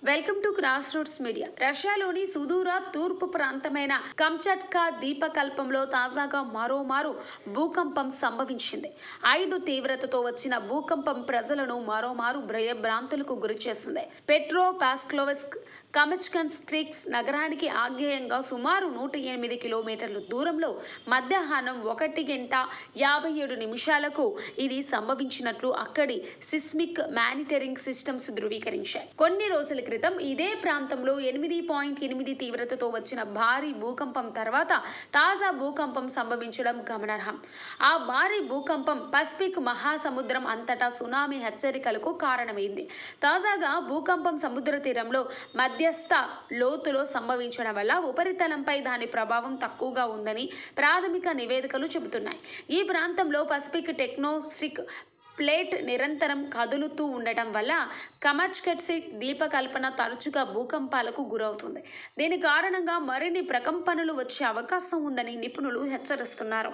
Welcome to Cross Roads Media. రష్యాలోని సుదూర తూర్పు ప్రాంతమైన కంచట్కా ద్వీపకల్పంలో తాజాగా మరోమారు భూకంపం సంభవించింది. 5 తీవ్రతతో వచ్చిన భూకంపం ప్రజలను మరోమారు భయభ్రాంతులకు గురిచేసింది. పెట్రో పాస్క్లోవెస్క్ కమచ్కన్స్ట్రిక్స్ నగరానికి ఆగ్నేయంగా సుమారు 108 కిలోమీటర్ల దూరంలో మధ్యాహ్నం 1:57 ఇది సంభవించినట్లు అక్కడి సిస్మిక్ మానిటరింగ్ సిస్టమ్స్ ధృవీకరించాయి. కొన్ని రోజుల క్రితం ఇదే ప్రాంతంలో 8.8 తీవ్రతతో వచ్చిన భారీ భూకంపం తర్వాత తాజా భూకంపం సంభవించడం గమనార్హం. ఆ భారీ భూకంపం పసిఫిక్ మహాసముద్రం అంతటా సునామీ హెచ్చరికలకు కారణమైంది. తాజాగా భూకంపం సముద్ర తీరంలో మధ్యస్థ లోతులో సంభవించడం వల్ల ఉపరితలంపై దాని ప్రభావం తక్కువగా ఉందని ప్రాథమిక నివేదికలు చెబుతున్నాయి. ఈ ప్రాంతంలో పసిఫిక్ టెక్టోనిక్ ప్లేట్ నిరంతరం కదులుతూ ఉండటం వల్ల కమచ్కట్సిక్ ద్వీపకల్పన తరచుగా భూకంపాలకు గురవుతుంది. దీని కారణంగా మరిన్ని ప్రకంపనలు వచ్చే అవకాశం ఉందని నిపుణులు హెచ్చరిస్తున్నారు.